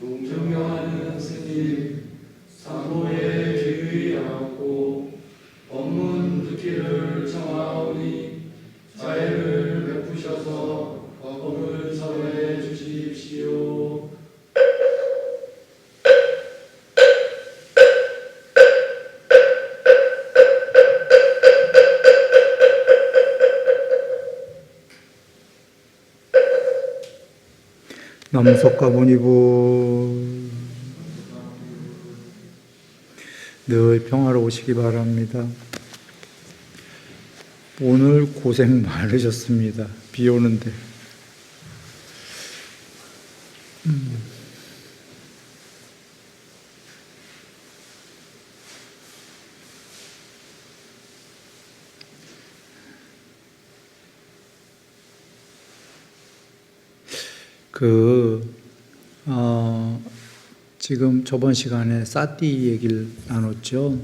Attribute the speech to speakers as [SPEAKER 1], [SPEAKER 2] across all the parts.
[SPEAKER 1] 존경하는 스님, 사모에 귀의하옵고 법문 듣기를 청하오니 자애를 베푸셔서 법을 설해 주십시오.
[SPEAKER 2] 남석가모니부 늘 평화로우시기 바랍니다. 오늘 고생 많으셨습니다. 비 오는데. 지금 저번 시간에 사띠 얘기를 나눴죠.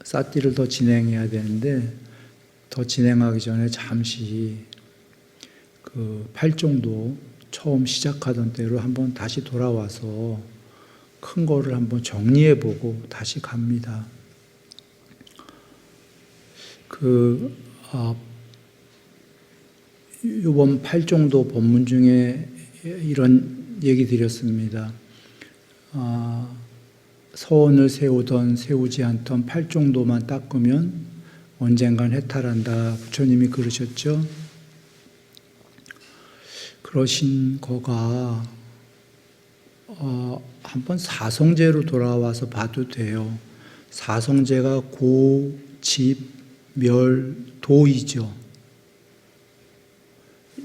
[SPEAKER 2] 사띠를 더 진행해야 되는데, 더 진행하기 전에 잠시 그 팔종도 처음 시작하던 때로 한번 다시 돌아와서 큰 거를 한번 정리해보고 다시 갑니다. 이번 팔종도 법문 중에 이런 얘기 드렸습니다. 서원을 세우지 않던 팔종도만 닦으면 언젠간 해탈한다. 부처님이 그러셨죠. 그러신 거가 한번 사성제로 돌아와서 봐도 돼요. 사성제가 고, 집, 멸, 도이죠.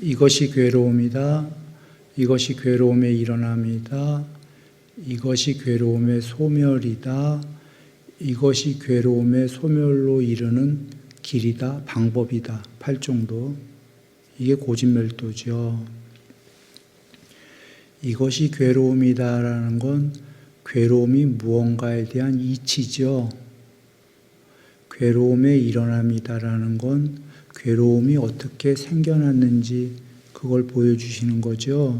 [SPEAKER 2] 이것이 괴로움이다. 이것이 괴로움의 일어남이다. 이것이 괴로움의 소멸이다. 이것이 괴로움의 소멸로 이르는 길이다. 방법이다. 팔종도. 이게 고집멸도죠. 이것이 괴로움이다라는 건 괴로움이 무언가에 대한 이치죠. 괴로움의 일어남이다라는 건 괴로움이 어떻게 생겨났는지 그걸 보여주시는 거죠.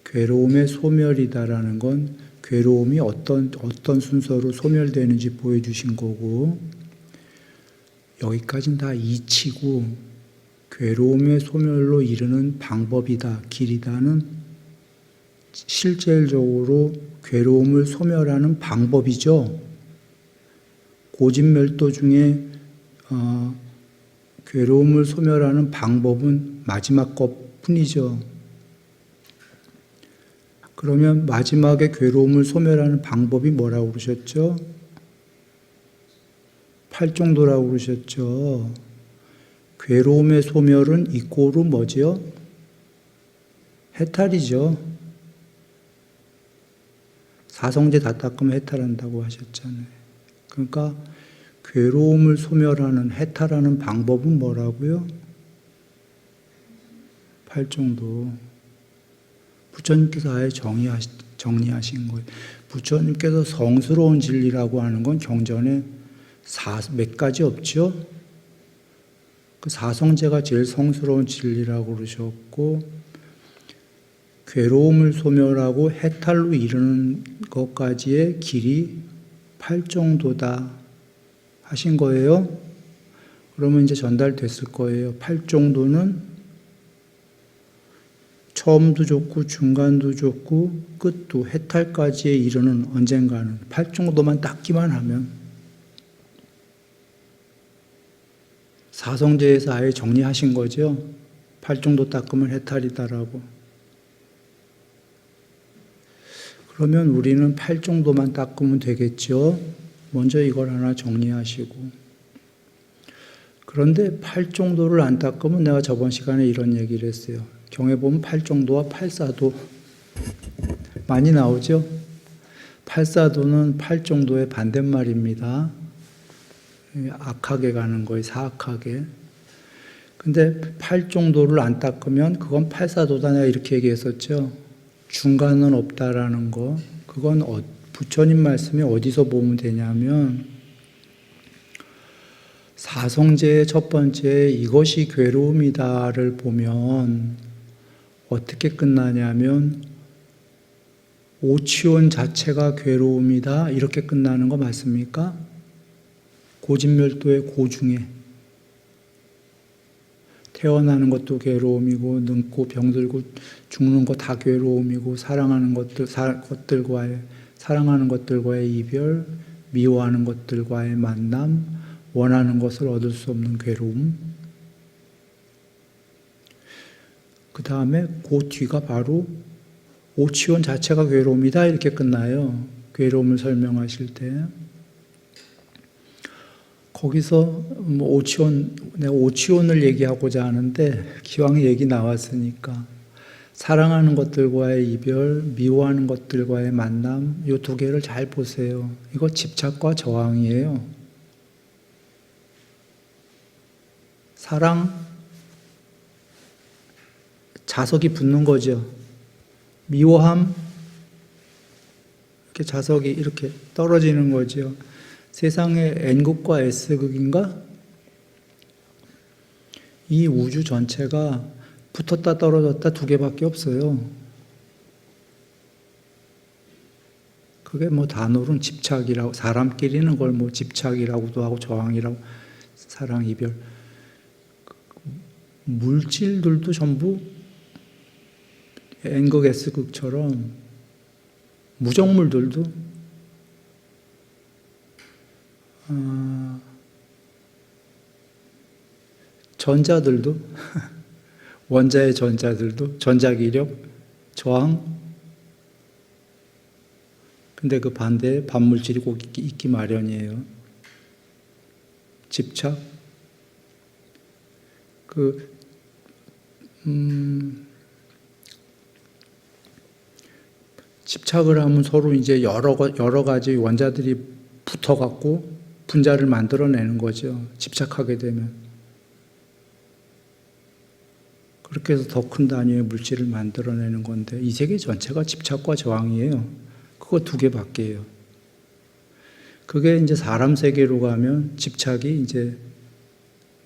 [SPEAKER 2] 괴로움의 소멸이다라는 건 괴로움이 어떤 순서로 소멸되는지 보여주신 거고, 여기까지는 다 이치고, 괴로움의 소멸로 이르는 방법이다, 길이다는 실질적으로 괴로움을 소멸하는 방법이죠. 고집멸도 중에 괴로움을 소멸하는 방법은 마지막 것 뿐이죠. 그러면 마지막에 괴로움을 소멸하는 방법이 뭐라고 그러셨죠? 팔종도라고 그러셨죠. 괴로움의 소멸은 이꼬르 뭐죠? 해탈이죠. 사성제 다 닦으면 해탈한다고 하셨잖아요. 그러니까 괴로움을 소멸하는, 해탈하는 방법은 뭐라고요? 팔종도. 부처님께서 아예 정리하신 거예요. 부처님께서 성스러운 진리라고 하는 건 경전에 몇 가지 없죠? 그 사성제가 제일 성스러운 진리라고 그러셨고, 괴로움을 소멸하고 해탈로 이르는 것까지의 길이 팔종도다 하신 거예요. 그러면 이제 전달됐을 거예요. 팔종도는 처음도 좋고 중간도 좋고 끝도 해탈까지에 이르는 언젠가는 팔종도만 닦기만 하면, 사성제에서 아예 정리하신 거죠. 팔종도 닦으면 해탈이다라고. 그러면 우리는 팔종도만 닦으면 되겠죠. 먼저 이걸 하나 정리하시고. 그런데 팔종도를 안 닦으면, 내가 저번 시간에 이런 얘기를 했어요. 경에 보면 팔종도와 팔사도 많이 나오죠. 팔사도는 팔종도의 반대말입니다. 악하게 가는 거예요. 사악하게. 근데 팔종도를 안 닦으면 그건 팔사도다, 내가 이렇게 얘기했었죠. 중간은 없다라는 거. 그건 부처님 말씀이 어디서 보면 되냐면, 사성제의 첫 번째 이것이 괴로움이다를 보면 어떻게 끝나냐면 오치온 자체가 괴로움이다 이렇게 끝나는 거 맞습니까? 고진멸도의 고중에 태어나는 것도 괴로움이고 늙고 병들고 죽는 거 다 괴로움이고 사랑하는 것들과의 이별, 미워하는 것들과의 만남, 원하는 것을 얻을 수 없는 괴로움. 그 다음에 그 뒤가 바로 오치온 자체가 괴로움이다 이렇게 끝나요. 괴로움을 설명하실 때. 거기서 뭐 내가 오치온을 얘기하고자 하는데 기왕 얘기 나왔으니까 사랑하는 것들과의 이별, 미워하는 것들과의 만남 이 두 개를 잘 보세요. 이거 집착과 저항이에요. 사랑, 자석이 붙는 거죠. 미워함, 이렇게 자석이 이렇게 떨어지는 거죠. 세상에 N극과 S극인가? 이 우주 전체가 붙었다 떨어졌다 두 개밖에 없어요. 그게 뭐 단어로는 집착이라고, 사람끼리는 그걸 뭐 집착이라고도 하고 저항이라고, 사랑, 이별. 물질들도 전부 N극, S극처럼 무정물들도 전자들도 원자의 전자들도 전자기력, 저항. 근데 그 반대에 반물질이 꼭 있기 마련이에요. 집착. 집착을 하면 서로 이제 여러 가지 원자들이 붙어갖고 분자를 만들어내는 거죠. 집착하게 되면. 그렇게 해서 더 큰 단위의 물질을 만들어내는 건데 이 세계 전체가 집착과 저항이에요. 그거 두 개밖에요. 그게 이제 사람 세계로 가면 집착이 이제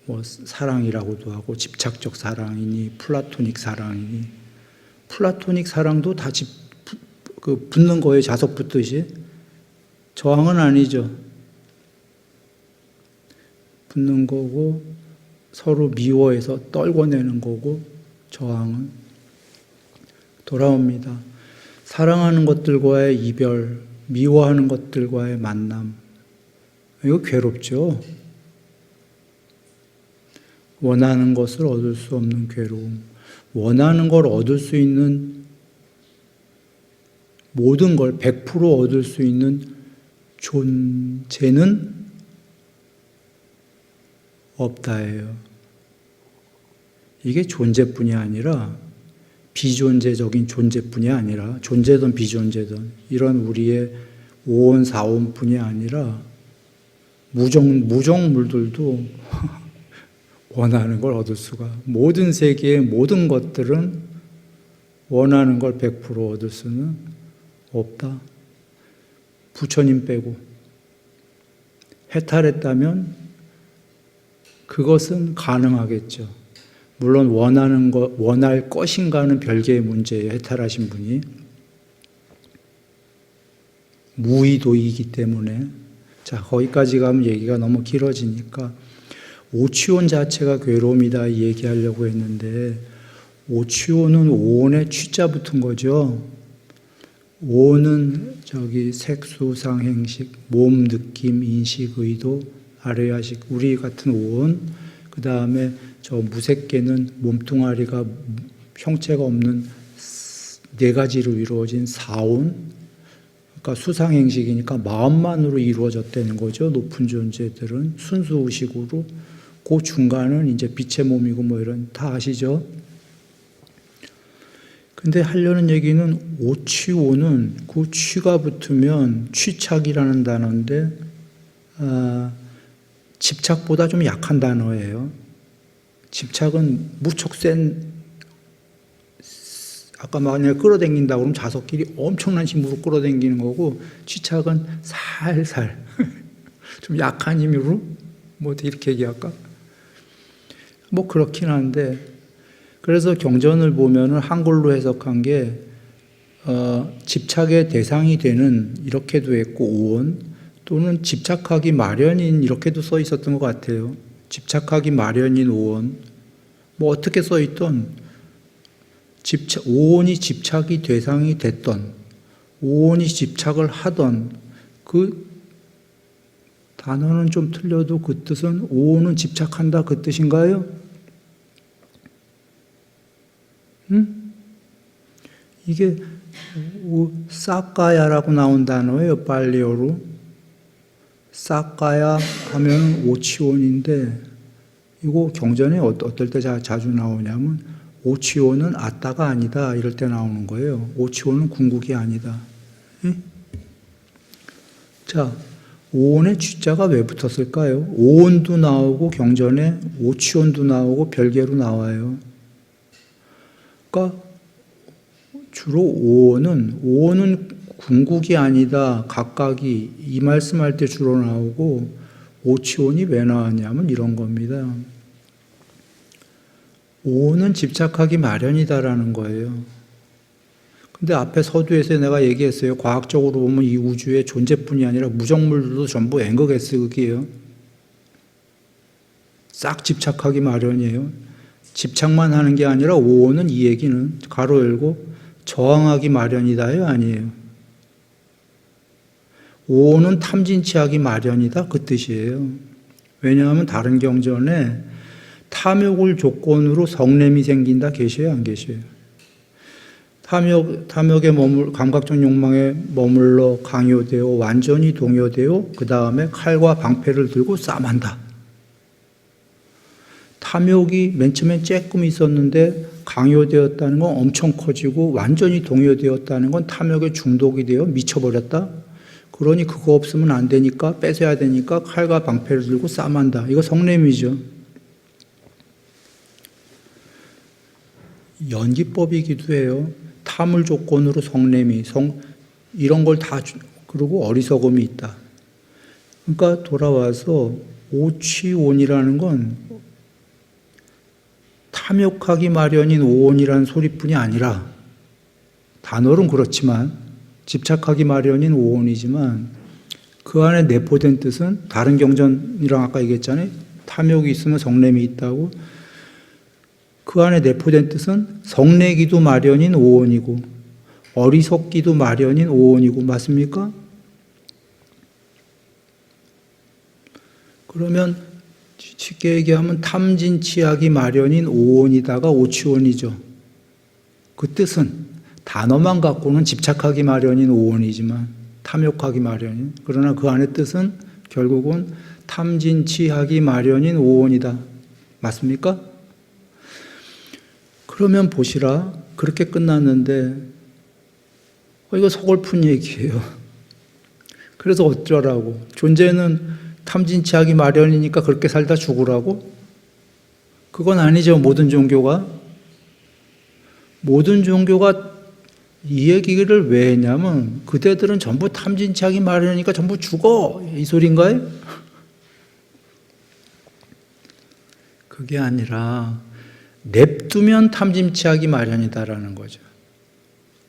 [SPEAKER 2] 뭐 사랑이라고도 하고 집착적 사랑이니 플라토닉 사랑이니 플라토닉 사랑도 다 붙는 거에 자석 붙듯이 저항은 아니죠. 붙는 거고 서로 미워해서 떨궈내는 거고 저항은 돌아옵니다. 사랑하는 것들과의 이별, 미워하는 것들과의 만남. 이거 괴롭죠. 원하는 것을 얻을 수 없는 괴로움. 원하는 걸 얻을 수 있는 모든 걸 100% 얻을 수 있는 존재는 없다예요. 이게 존재뿐이 아니라 비존재적인 존재뿐이 아니라 존재든 비존재든 이런 우리의 오온 사온뿐이 아니라 무정물들도 원하는 걸 얻을 수가 모든 세계의 모든 것들은 원하는 걸 100% 얻을 수는 없다. 부처님 빼고 해탈했다면 그것은 가능하겠죠. 물론 원할 것인가는 별개의 문제예요. 해탈하신 분이. 무의도이기 때문에. 자, 거기까지 가면 얘기가 너무 길어지니까 오치온 자체가 괴로움이다 얘기하려고 했는데 오치온은 오온에 취자 붙은 거죠. 오온은 색수상 행식, 몸, 느낌, 인식, 의도, 아래야식, 우리 같은 오온, 그 다음에 저 무색계는 몸뚱아리가 형체가 없는 네 가지로 이루어진 사온, 그러니까 수상행식이니까 마음만으로 이루어졌다는 거죠. 높은 존재들은 순수의식으로. 그 중간은 이제 빛의 몸이고 뭐 이런 다 아시죠? 근데 하려는 얘기는 오치오는 그 취가 붙으면 취착이라는 단어인데 집착보다 좀 약한 단어예요. 집착은 무척 센, 아까 만약에 끌어당긴다고 그러면 자석끼리 엄청난 힘으로 끌어당기는 거고, 취착은 살살 좀 약한 힘으로 뭐 이렇게 얘기할까? 뭐 그렇긴 한데, 그래서 경전을 보면은 한글로 해석한 게 집착의 대상이 되는 이렇게도 했고 오온 또는 집착하기 마련인 이렇게도 써 있었던 것 같아요. 집착하기 마련인 오온 뭐 어떻게 써 있던 오온이 집착이 대상이 됐던 오온이 집착을 하던 그 단어는 좀 틀려도 그 뜻은 오온은 집착한다 그 뜻인가요? 이게 사까야라고 나온 단어예요. 팔리어로. 사까야 하면 오치온인데 이거 경전에 어떨 때 자주 나오냐면 오치온은 아따가 아니다 이럴 때 나오는 거예요. 오치온은 궁극이 아니다. 자, 오온에 쥐자가 왜 붙었을까요? 오온도 나오고 경전에 오치온도 나오고 별개로 나와요. 그러니까 주로 오온은 궁극이 아니다, 각각이 이 말씀할 때 주로 나오고 오치온이 왜 나왔냐면 이런 겁니다. 오온은 집착하기 마련이다라는 거예요. 근데 앞에 서두에서 내가 얘기했어요. 과학적으로 보면 이 우주의 존재뿐이 아니라 무정물들도 전부 앵거게스극이에요. 싹 집착하기 마련이에요. 집착만 하는 게 아니라 오온은 이 얘기는 가로 열고 저항하기 마련이다요? 아니에요. 오온은 탐진치하기 마련이다 그 뜻이에요. 왜냐하면 다른 경전에 탐욕을 조건으로 성냄이 생긴다 계셔요? 안 계셔요? 탐욕에 감각적 욕망에 머물러 강요되어 완전히 동요되어 그 다음에 칼과 방패를 들고 싸움한다. 탐욕이 맨 처음엔 조금 있었는데 강요되었다는 건 엄청 커지고 완전히 동요되었다는 건 탐욕에 중독이 되어 미쳐버렸다. 그러니 그거 없으면 안 되니까 뺏어야 되니까 칼과 방패를 들고 싸움한다. 이거 성냄이죠. 연기법이기도 해요. 탐을 조건으로 성냄이, 이런 걸 다, 그리고 어리석음이 있다. 그러니까 돌아와서 오치온이라는 건 탐욕하기 마련인 오온이라는 소리뿐이 아니라 단어는 그렇지만 집착하기 마련인 오온이지만 그 안에 내포된 뜻은 다른 경전이랑 아까 얘기했잖아요. 탐욕이 있으면 성냄이 있다고. 그 안에 내포된 뜻은 성내기도 마련인 오온이고 어리석기도 마련인 오온이고 맞습니까? 그러면 쉽게 얘기하면 탐진치하기 마련인 오온이다가 오치온이죠. 그 뜻은 단어만 갖고는 집착하기 마련인 오온이지만 탐욕하기 마련인, 그러나 그 안의 뜻은 결국은 탐진치하기 마련인 오온이다. 맞습니까? 그러면 보시라. 그렇게 끝났는데 이거 서글픈 얘기예요. 그래서 어쩌라고? 존재는 탐진치하기 마련이니까 그렇게 살다 죽으라고? 그건 아니죠. 모든 종교가 이 얘기를 왜 했냐면 그대들은 전부 탐진치하기 마련이니까 전부 죽어 이 소린가요? 그게 아니라 냅두면 탐진치하기 마련이다라는 거죠.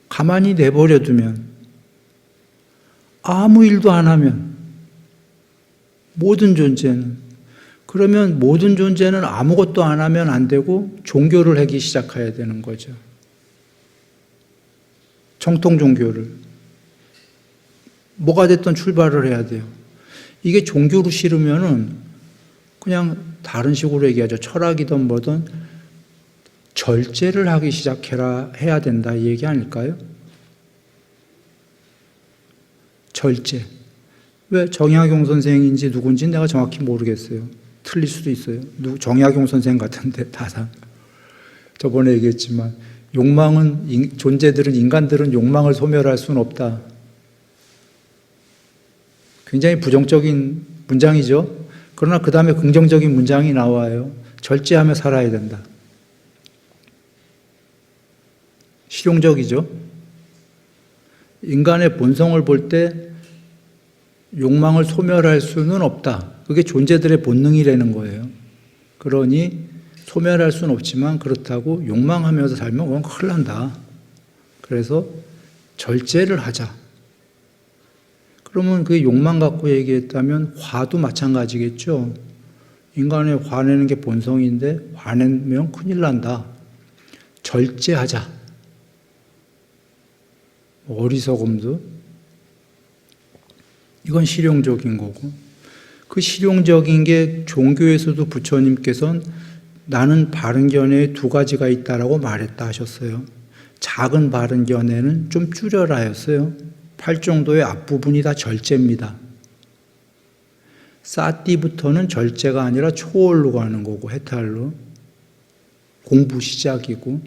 [SPEAKER 2] 가만히 내버려 두면 아무 일도 안 하면 모든 존재는, 그러면 모든 존재는 아무것도 안 하면 안 되고 종교를 하기 시작해야 되는 거죠. 정통 종교를. 뭐가 됐든 출발을 해야 돼요. 이게 종교로 싫으면은 그냥 다른 식으로 얘기하죠. 철학이든 뭐든 절제를 하기 해야 된다 이 얘기 아닐까요? 절제. 왜 정약용 선생인지 누군지 내가 정확히 모르겠어요. 틀릴 수도 있어요. 정약용 선생 같은데 다산. 저번에 얘기했지만 인간들은 욕망을 소멸할 수는 없다. 굉장히 부정적인 문장이죠. 그러나 그 다음에 긍정적인 문장이 나와요. 절제하며 살아야 된다. 실용적이죠. 인간의 본성을 볼 때 욕망을 소멸할 수는 없다. 그게 존재들의 본능이라는 거예요. 그러니 소멸할 수는 없지만 그렇다고 욕망하면서 살면 그건 큰일 난다. 그래서 절제를 하자. 그러면 그 욕만 갖고 얘기했다면 화도 마찬가지겠죠. 인간의 화내는 게 본성인데 화내면 큰일 난다. 절제하자. 어리석음도 이건 실용적인 거고, 그 실용적인 게 종교에서도 부처님께서는 나는 바른 견해에 두 가지가 있다라고 말했다 하셨어요. 작은 바른 견해는 좀 줄여라 했어요. 팔 정도의 앞부분이 다 절제입니다. 사띠부터는 절제가 아니라 초월로 가는 거고, 해탈로 공부 시작이고.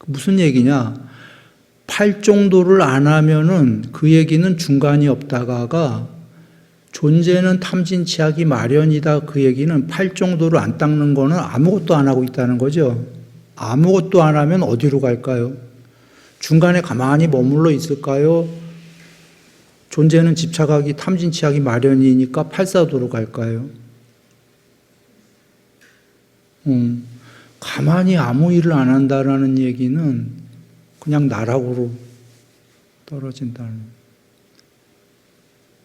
[SPEAKER 2] 무슨 얘기냐? 팔 정도를 안 하면은 그 얘기는 중간이 없다가가 존재는 탐진치하기 마련이다. 그 얘기는 팔 정도를 안 닦는 거는 아무것도 안 하고 있다는 거죠. 아무것도 안 하면 어디로 갈까요? 중간에 가만히 머물러 있을까요? 존재는 집착하기, 탐진치하기 마련이니까 팔사도로 갈까요? 가만히 아무 일을 안 한다라는 얘기는 그냥 나락으로 떨어진다는.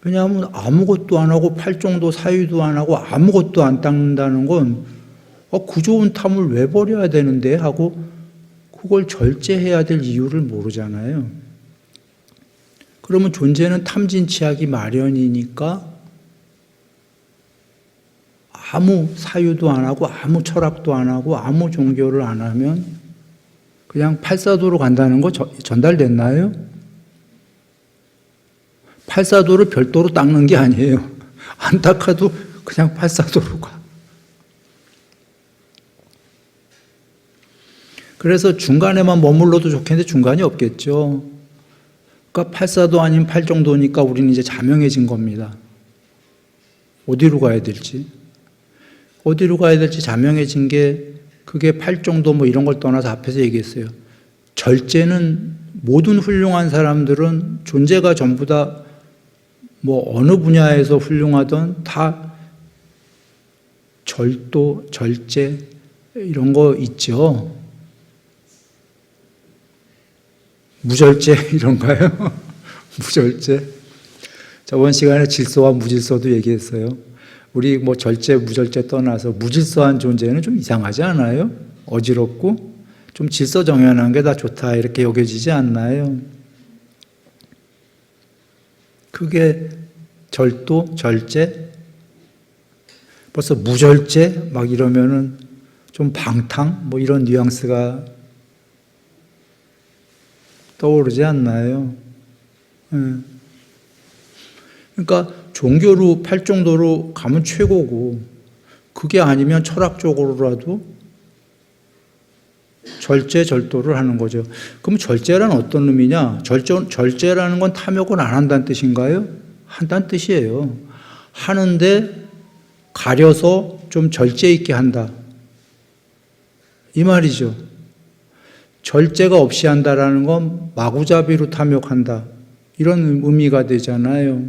[SPEAKER 2] 왜냐하면 아무것도 안 하고 팔 정도 사유도 안 하고 아무것도 안 닦는다는 건 그 좋은 탐을 왜 버려야 되는데 하고 그걸 절제해야 될 이유를 모르잖아요. 그러면 존재는 탐진치하기 마련이니까 아무 사유도 안 하고 아무 철학도 안 하고 아무 종교를 안 하면 그냥 팔사도로 간다는 거 전달됐나요? 팔사도를 별도로 닦는 게 아니에요. 안 닦아도 그냥 팔사도로 가. 그래서 중간에만 머물러도 좋겠는데 중간이 없겠죠. 그러니까 팔사도 아닌 팔 정도니까 우리는 이제 자명해진 겁니다. 어디로 가야 될지. 어디로 가야 될지 자명해진 게 그게 팔 정도 뭐 이런 걸 떠나서 앞에서 얘기했어요. 절제는 모든 훌륭한 사람들은 존재가 전부 다 뭐 어느 분야에서 훌륭하던 다 절도, 절제 이런 거 있죠. 무절제 이런가요? 무절제. 저번 시간에 질서와 무질서도 얘기했어요. 우리 뭐 절제, 무절제 떠나서 무질서한 존재는 좀 이상하지 않아요? 어지럽고 좀 질서 정연한 게 다 좋다 이렇게 여겨지지 않나요? 그게 절도, 절제, 벌써 무절제 막 이러면은 좀 방탕 뭐 이런 뉘앙스가 떠오르지 않나요? 그러니까 종교로 팔 정도로 가면 최고고 그게 아니면 철학적으로라도 절제, 절도를 하는 거죠. 그럼 절제란 어떤 의미냐? 절제라는 건 탐욕을 안 한다는 뜻인가요? 한다는 뜻이에요. 하는데 가려서 좀 절제 있게 한다. 이 말이죠. 절제가 없이 한다라는 건 마구잡이로 탐욕한다. 이런 의미가 되잖아요.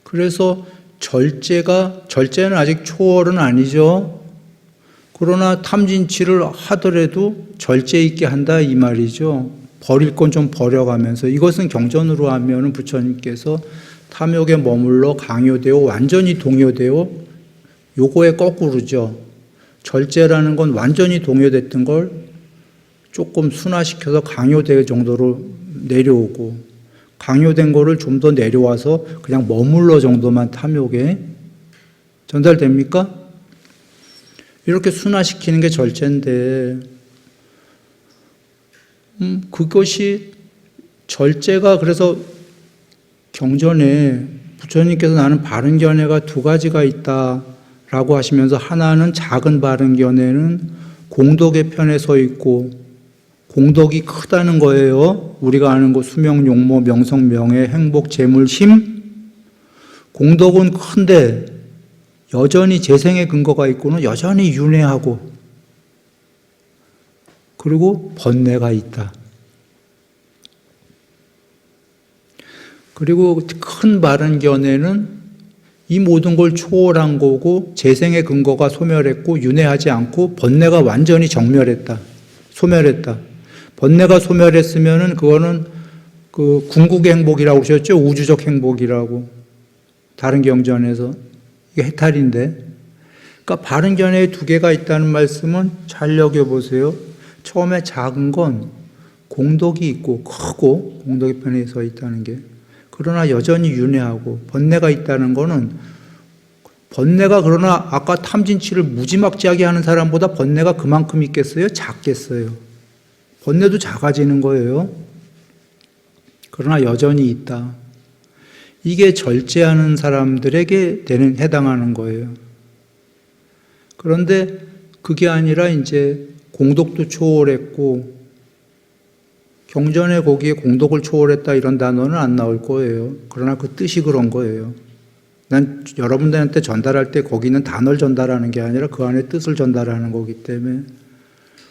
[SPEAKER 2] 그래서 절제는 아직 초월은 아니죠. 그러나 탐진치를 하더라도 절제 있게 한다 이 말이죠. 버릴 건 좀 버려가면서 이것은 경전으로 하면 부처님께서 탐욕에 머물러 강요되어 완전히 동요되어 요거의 거꾸로죠. 절제라는 건 완전히 동요됐던 걸 조금 순화시켜서 강요될 정도로 내려오고 강요된 거를 좀 더 내려와서 그냥 머물러 정도만 탐욕에 전달됩니까? 이렇게 순화시키는 게 절제인데 그것이 절제가 그래서 경전에 부처님께서 나는 바른 견해가 두 가지가 있다라고 하시면서 하나는 작은 바른 견해는 공덕의 편에 서 있고 공덕이 크다는 거예요. 우리가 아는 거 수명, 용모, 명성, 명예, 행복, 재물, 힘 공덕은 큰데 여전히 재생의 근거가 있고는 여전히 윤회하고 그리고 번뇌가 있다. 그리고 큰 바른 견해는 이 모든 걸 초월한 거고 재생의 근거가 소멸했고 윤회하지 않고 번뇌가 완전히 정멸했다. 소멸했다. 번뇌가 소멸했으면은 그거는 그 궁극의 행복이라고 그러셨죠? 우주적 행복이라고. 다른 경전에서. 이게 해탈인데. 그러니까 바른 견해에 두 개가 있다는 말씀은 잘 여겨보세요. 처음에 작은 건 공덕이 있고 크고 공덕의 편에 서 있다는 게. 그러나 여전히 윤회하고 번뇌가 있다는 거는 번뇌가 그러나 아까 탐진치를 무지막지하게 하는 사람보다 번뇌가 그만큼 있겠어요? 작겠어요? 번뇌도 작아지는 거예요. 그러나 여전히 있다. 이게 절제하는 사람들에게 해당하는 거예요. 그런데 그게 아니라 이제 공덕도 초월했고 경전에 거기에 공덕을 초월했다 이런 단어는 안 나올 거예요. 그러나 그 뜻이 그런 거예요. 난 여러분들한테 전달할 때 거기는 단어를 전달하는 게 아니라 그 안에 뜻을 전달하는 거기 때문에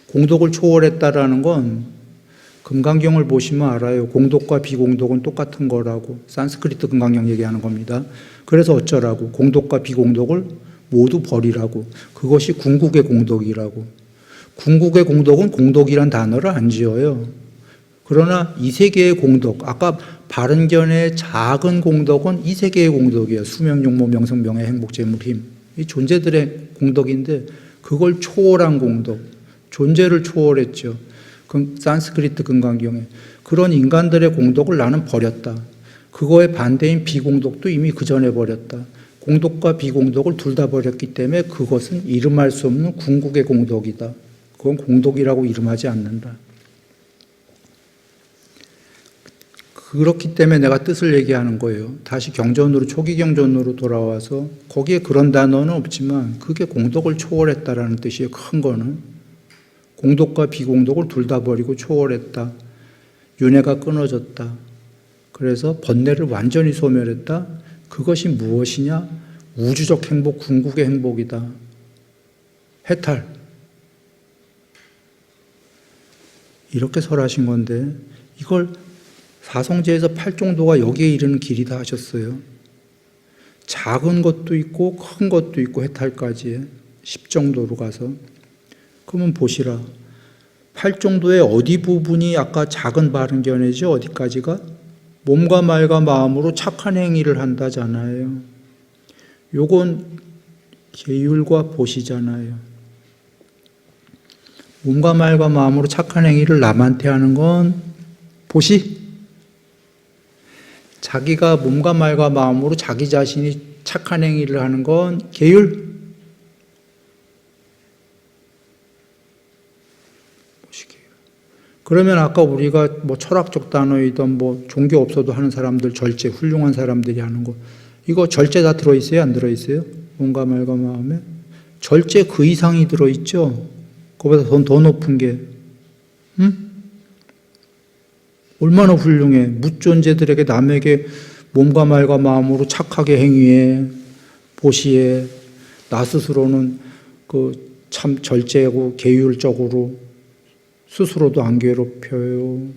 [SPEAKER 2] 공덕을 초월했다라는 건 금강경을 보시면 알아요. 공덕과 비공덕은 똑같은 거라고. 산스크리트 금강경 얘기하는 겁니다. 그래서 어쩌라고. 공덕과 비공덕을 모두 버리라고. 그것이 궁극의 공덕이라고. 궁극의 공덕은 공덕이란 단어를 안 지어요. 그러나 이 세계의 공덕, 아까 바른견의 작은 공덕은 이 세계의 공덕이에요. 수명, 용모, 명성, 명예, 행복, 재물, 힘. 이 존재들의 공덕인데 그걸 초월한 공덕, 존재를 초월했죠. 그 산스크리트 금강경에. 그런 인간들의 공덕을 나는 버렸다. 그거의 반대인 비공덕도 이미 그 전에 버렸다. 공덕과 비공덕을 둘 다 버렸기 때문에 그것은 이름할 수 없는 궁극의 공덕이다. 그건 공덕이라고 이름하지 않는다. 그렇기 때문에 내가 뜻을 얘기하는 거예요. 다시 경전으로, 초기 경전으로 돌아와서 거기에 그런 단어는 없지만 그게 공덕을 초월했다라는 뜻이에요. 큰 거는. 공덕과 비공덕을 둘 다 버리고 초월했다. 윤회가 끊어졌다. 그래서 번뇌를 완전히 소멸했다. 그것이 무엇이냐? 우주적 행복, 궁극의 행복이다. 해탈. 이렇게 설하신 건데 이걸 사성제에서 팔종도가 여기에 이르는 길이다 하셨어요. 작은 것도 있고 큰 것도 있고 해탈까지 10정도로 가서. 그러면 보시라. 팔종도의 어디 부분이 아까 작은 바른견해죠? 어디까지가? 몸과 말과 마음으로 착한 행위를 한다잖아요. 요건 계율과 보시잖아요. 몸과 말과 마음으로 착한 행위를 남한테 하는 건 보시. 자기가 몸과 말과 마음으로 자기 자신이 착한 행위를 하는 건 계율. 보시게요. 그러면 아까 우리가 뭐 철학적 단어이든 뭐 종교 없어도 하는 사람들 절제, 훌륭한 사람들이 하는 거. 이거 절제 다 들어있어요? 안 들어있어요? 몸과 말과 마음에? 절제 그 이상이 들어있죠? 그보다 더 높은 게. 응? 얼마나 훌륭해. 무존재들에게 남에게 몸과 말과 마음으로 착하게 행위해, 보시해. 나 스스로는 그 참 절제하고 계율적으로 스스로도 안 괴롭혀요.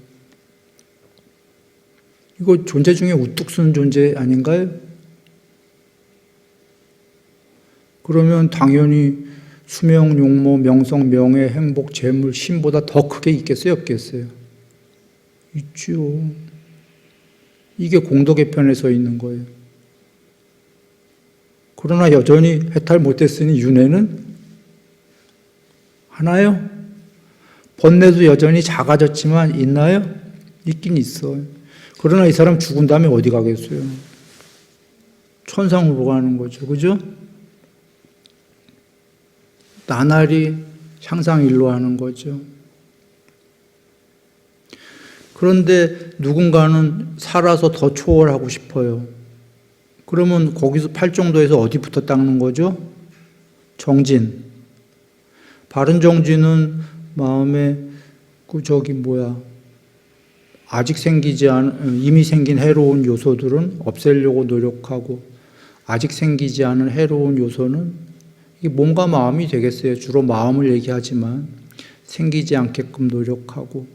[SPEAKER 2] 이거 존재 중에 우뚝 서는 존재 아닌가요? 그러면 당연히 수명, 용모, 명성, 명예, 행복, 재물, 힘보다 더 크게 있겠어요? 없겠어요? 있죠. 이게 공덕의 편에 서 있는 거예요. 그러나 여전히 해탈 못했으니 윤회는 하나요? 번뇌도 여전히 작아졌지만 있나요? 있긴 있어요. 그러나 이 사람 죽은 다음에 어디 가겠어요? 천상으로 가는 거죠. 그죠? 나날이 향상일로 하는 거죠. 그런데 누군가는 살아서 더 초월하고 싶어요. 그러면 거기서 팔정도에서 어디부터 닦는 거죠? 정진. 바른 정진은 마음에 아직 생기지 않은, 이미 생긴 해로운 요소들은 없애려고 노력하고, 아직 생기지 않은 해로운 요소는 이게 몸과 마음이 되겠어요. 주로 마음을 얘기하지만 생기지 않게끔 노력하고,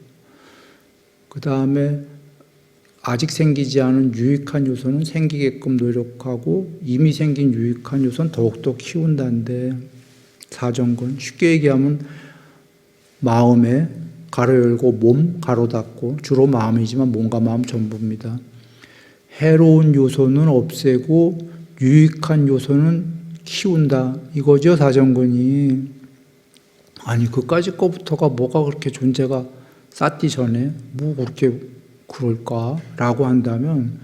[SPEAKER 2] 그 다음에 아직 생기지 않은 유익한 요소는 생기게끔 노력하고 이미 생긴 유익한 요소는 더욱더 키운다는데 사정근 쉽게 얘기하면 마음에 가로 열고 몸 가로 닫고 주로 마음이지만 몸과 마음 전부입니다. 해로운 요소는 없애고 유익한 요소는 키운다 이거죠 사정근이. 아니 그까짓 거부터가 뭐가 그렇게 존재가 쌓기 전에 뭐 그렇게 그럴까라고 한다면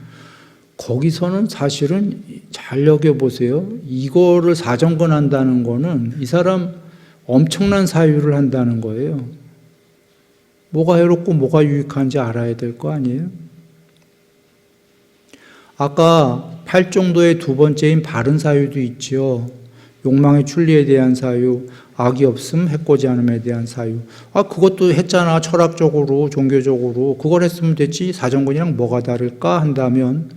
[SPEAKER 2] 거기서는 사실은 잘 여겨보세요. 이거를 사정근한다는 거는 이 사람 엄청난 사유를 한다는 거예요. 뭐가 해롭고 뭐가 유익한지 알아야 될 거 아니에요? 아까 8정도의 두 번째인 바른 사유도 있죠. 욕망의 출리에 대한 사유, 악이 없음, 해코지 않음에 대한 사유. 그것도 했잖아. 철학적으로, 종교적으로. 그걸 했으면 됐지. 사정근이랑 뭐가 다를까 한다면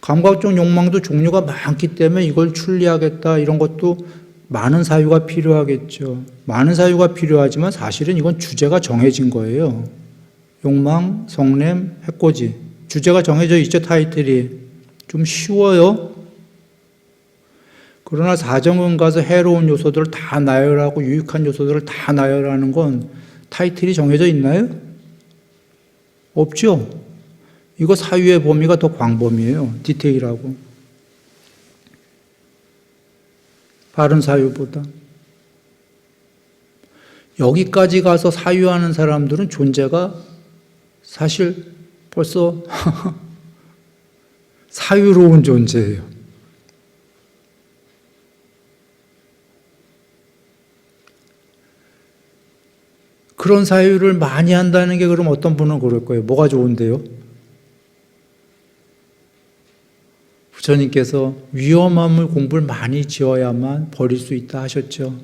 [SPEAKER 2] 감각적 욕망도 종류가 많기 때문에 이걸 출리하겠다 이런 것도 많은 사유가 필요하겠죠. 많은 사유가 필요하지만 사실은 이건 주제가 정해진 거예요. 욕망, 성냄, 해코지. 주제가 정해져 있죠. 타이틀이. 좀 쉬워요. 그러나 사정근 가서 해로운 요소들을 다 나열하고 유익한 요소들을 다 나열하는 건 타이틀이 정해져 있나요? 없죠. 이거 사유의 범위가 더 광범위해요. 디테일하고. 바른 사유보다. 여기까지 가서 사유하는 사람들은 존재가 사실 벌써 사유로운 존재예요. 그런 사유를 많이 한다는 게 그럼 어떤 분은 그럴 거예요. 뭐가 좋은데요? 부처님께서 위험함을 공부를 많이 지어야만 버릴 수 있다 하셨죠.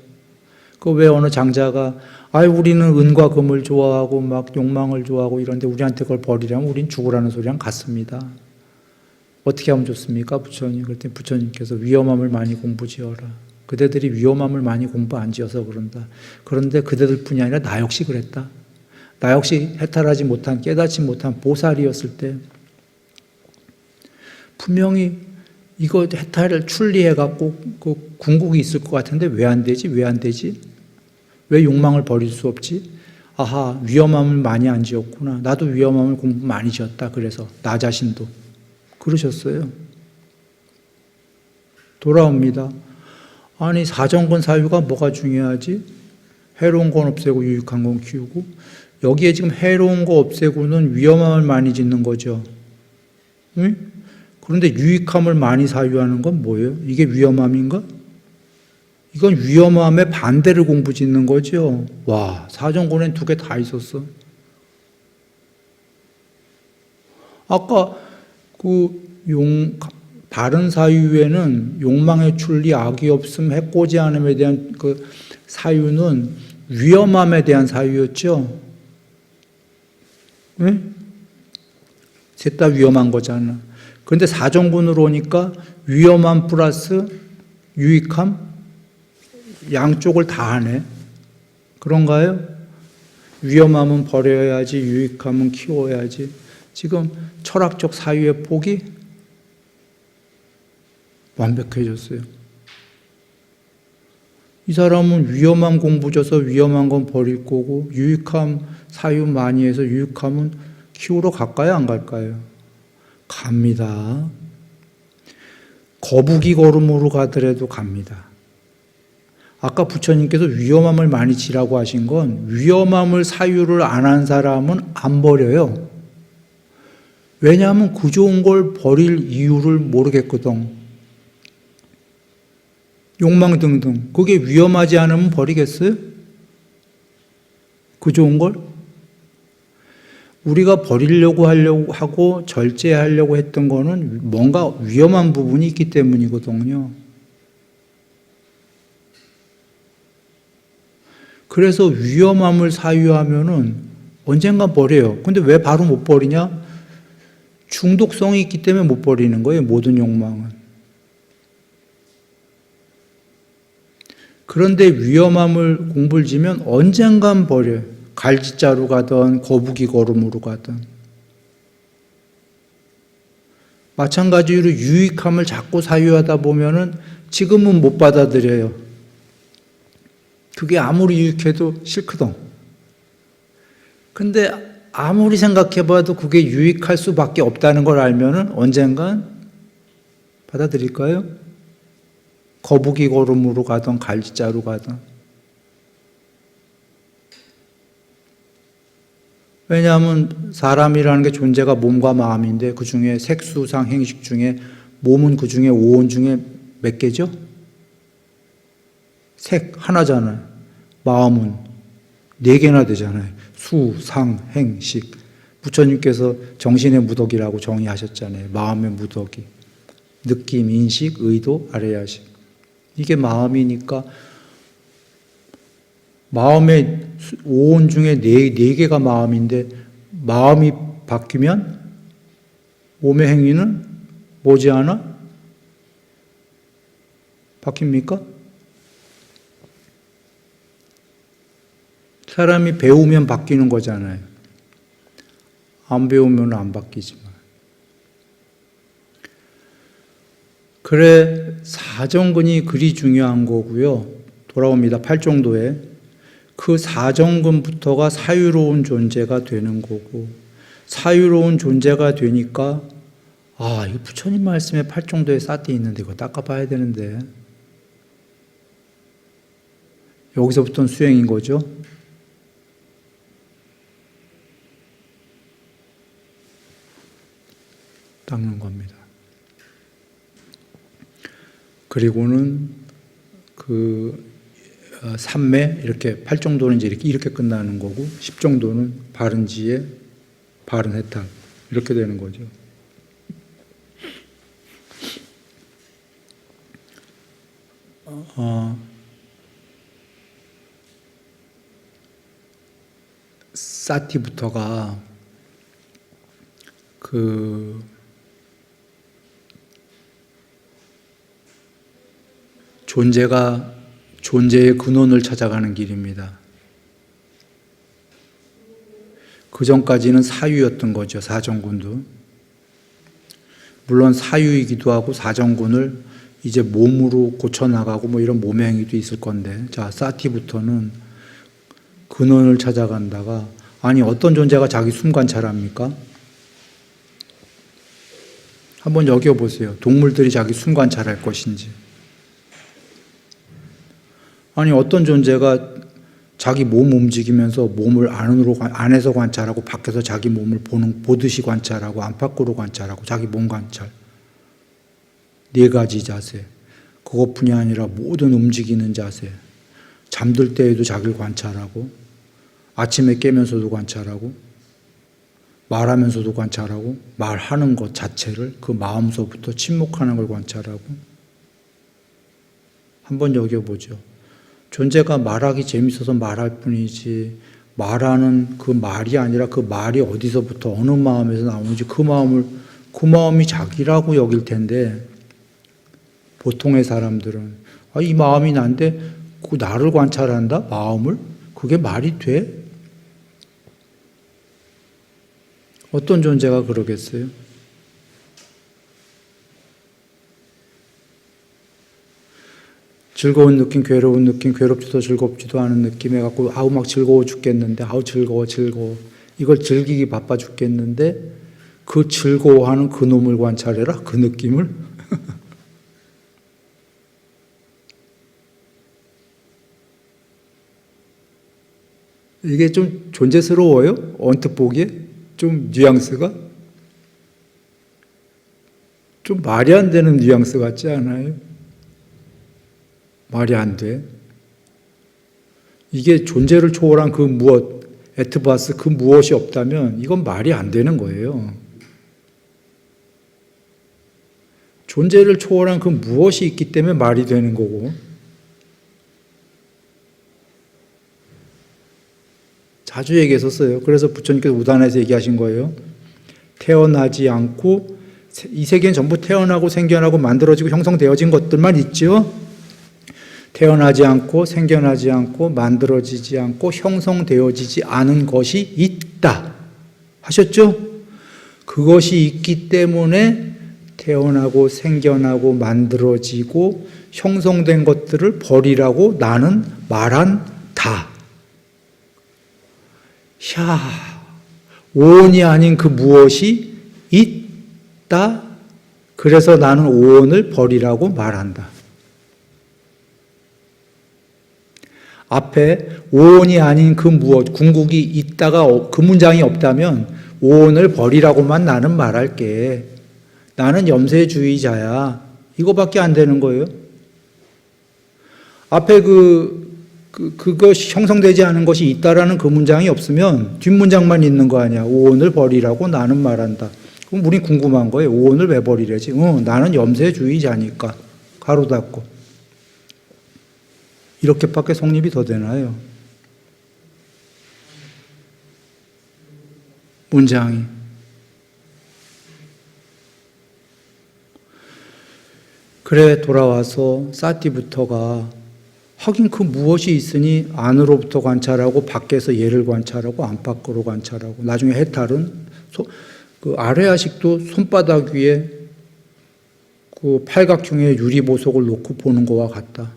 [SPEAKER 2] 그 왜 어느 장자가 우리는 은과 금을 좋아하고 막 욕망을 좋아하고 이런데 우리한테 그걸 버리려면 우린 죽으라는 소리랑 같습니다. 어떻게 하면 좋습니까? 부처님. 그랬더니 부처님께서 위험함을 많이 공부 지어라. 그대들이 위험함을 많이 공부 안 지어서 그런다. 그런데 그대들뿐이 아니라 나 역시 그랬다. 나 역시 해탈하지 못한 깨닫지 못한 보살이었을 때 분명히 이거 해탈을 출리해갖고 그 궁극이 있을 것 같은데 왜 안 되지? 왜 안 되지? 왜 욕망을 버릴 수 없지? 아하, 위험함을 많이 안 지었구나. 나도 위험함을 공부 많이 지었다. 그래서 나 자신도. 그러셨어요. 돌아옵니다. 아니 사정근 사유가 뭐가 중요하지? 해로운 건 없애고 유익한 건 키우고 여기에 지금 해로운 거 없애고는 위험함을 많이 짓는 거죠. 응? 그런데 유익함을 많이 사유하는 건 뭐예요? 이게 위험함인가? 이건 위험함의 반대를 공부 짓는 거죠. 와, 사정근엔 두 개 다 있었어. 아까 바른 사유에는 욕망의 출리, 악이 없음, 해코지 않음에 대한 그 사유는 위험함에 대한 사유였죠. 응? 셋 다 위험한 거잖아. 그런데 사정근으로 오니까 위험함 플러스 유익함 양쪽을 다 하네. 그런가요? 위험함은 버려야지, 유익함은 키워야지. 지금 철학적 사유의 폭이 완벽해졌어요. 이 사람은 위험함 공부 줘서 위험한 건 버릴 거고 유익함 사유 많이 해서 유익함은 키우러 갈까요? 안 갈까요? 갑니다. 거북이 걸음으로 가더라도 갑니다. 아까 부처님께서 위험함을 많이 지라고 하신 건 위험함을 사유를 안 한 사람은 안 버려요. 왜냐하면 그 좋은 걸 버릴 이유를 모르겠거든. 욕망 등등. 그게 위험하지 않으면 버리겠어요? 그 좋은 걸? 우리가 버리려고 하고 절제하려고 했던 거는 뭔가 위험한 부분이 있기 때문이거든요. 그래서 위험함을 사유하면은 언젠가 버려요. 근데 왜 바로 못 버리냐? 중독성이 있기 때문에 못 버리는 거예요. 모든 욕망은. 그런데 위험함을 공부를 지면 언젠간 버려요. 갈지자로 가든 거북이 걸음으로 가든. 마찬가지로 유익함을 자꾸 사유하다 보면은 지금은 못 받아들여요. 그게 아무리 유익해도 싫거든. 근데 아무리 생각해봐도 그게 유익할 수밖에 없다는 걸 알면은 언젠간 받아들일까요? 거북이 걸음으로 가던 갈지자로 가던. 왜냐하면 사람이라는 게 존재가 몸과 마음인데 그 중에 색수상 행식 중에 몸은 그 중에 오온 중에 몇 개죠? 색 하나잖아요. 마음은 네 개나 되잖아요. 수, 상, 행, 식. 부처님께서 정신의 무덕이라고 정의하셨잖아요. 마음의 무덕이. 느낌, 인식, 의도, 아레야식. 이게 마음이니까 마음의 오온 중에 네 개가 마음인데 마음이 바뀌면 몸의 행위는 머지않아 바뀝니까? 사람이 배우면 바뀌는 거잖아요. 안 배우면 안 바뀌지만. 그래 사정근이 그리 중요한 거고요. 돌아옵니다. 팔정도에. 그 사정근부터가 사유로운 존재가 되는 거고 사유로운 존재가 되니까 이 부처님 말씀에 팔정도에 사띠 있는데 이거 닦아봐야 되는데 여기서부터는 수행인 거죠. 닦는 겁니다. 그리고는 그 3매 이렇게 8정도는 이제 이렇게 끝나는 거고 10정도는 바른 지혜, 바른 해탈 이렇게 되는 거죠. 사티부터가 그 존재의 근원을 찾아가는 길입니다. 그 전까지는 사유였던 거죠. 사정군도. 물론 사유이기도 하고 사정군을 이제 몸으로 고쳐나가고 뭐 이런 몸의 행위도 있을 건데 자 사티부터는 근원을 찾아간다가 아니 어떤 존재가 자기 숨 관찰합니까? 한번 여겨보세요. 동물들이 자기 숨 관찰할 것인지. 아니 어떤 존재가 자기 몸 움직이면서 몸을 안에서 관찰하고 밖에서 자기 몸을 보듯이 관찰하고 안팎으로 관찰하고 자기 몸 관찰. 4가지 자세. 그것뿐이 아니라 모든 움직이는 자세. 잠들 때에도 자기를 관찰하고 아침에 깨면서도 관찰하고 말하면서도 관찰하고 말하는 것 자체를 그 마음서부터 침묵하는 걸 관찰하고 한번 여겨보죠. 존재가 말하기 재밌어서 말할 뿐이지 말하는 그 말이 아니라 그 말이 어디서부터 어느 마음에서 나오는지 그 마음이 자기라고 여길 텐데 보통의 사람들은 이 마음이 난데 그 나를 관찰한다? 마음을? 그게 말이 돼? 어떤 존재가 그러겠어요? 즐거운 느낌, 괴로운 느낌, 괴롭지도 즐겁지도 않은 느낌 해갖고 막 즐거워 죽겠는데 즐거워 이걸 즐기기 바빠 죽겠는데 그 즐거워하는 그 놈을 관찰해라 그 느낌을 이게 좀 존재스러워요? 언뜻 보기에? 좀 뉘앙스가? 좀 말이 안 되는 뉘앙스 같지 않아요? 말이 안 돼. 이게 존재를 초월한 그 무엇, 에트바스 그 무엇이 없다면 이건 말이 안 되는 거예요. 존재를 초월한 그 무엇이 있기 때문에 말이 되는 거고 자주 얘기했었어요. 그래서 부처님께서 우단에서 얘기하신 거예요. 태어나지 않고 이 세계는 전부 태어나고 생겨나고 만들어지고 형성되어진 것들만 있죠. 태어나지 않고 생겨나지 않고 만들어지지 않고 형성되어지지 않은 것이 있다 하셨죠? 그것이 있기 때문에 태어나고 생겨나고 만들어지고 형성된 것들을 버리라고 나는 말한다. 오온이 아닌 그 무엇이 있다. 그래서 나는 오온을 버리라고 말한다. 앞에 오온이 아닌 그 무엇, 궁극이 있다가 그 문장이 없다면 오온을 버리라고만 나는 말할게. 나는 염세주의자야. 이거밖에 안 되는 거예요. 앞에 그것이 형성되지 않은 것이 있다라는 그 문장이 없으면 뒷문장만 있는 거 아니야. 오온을 버리라고 나는 말한다. 그럼 우린 궁금한 거예요. 오온을 왜 버리래지? 나는 염세주의자니까. 가로 닫고. 이렇게밖에 성립이 더 되나요? 문장이. 그래 돌아와서 사티부터가 하긴 그 무엇이 있으니 안으로부터 관찰하고 밖에서 얘를 관찰하고 안팎으로 관찰하고 나중에 해탈은 그 아레아식도 손바닥 위에 그 팔각형의 유리 보석을 놓고 보는 것과 같다.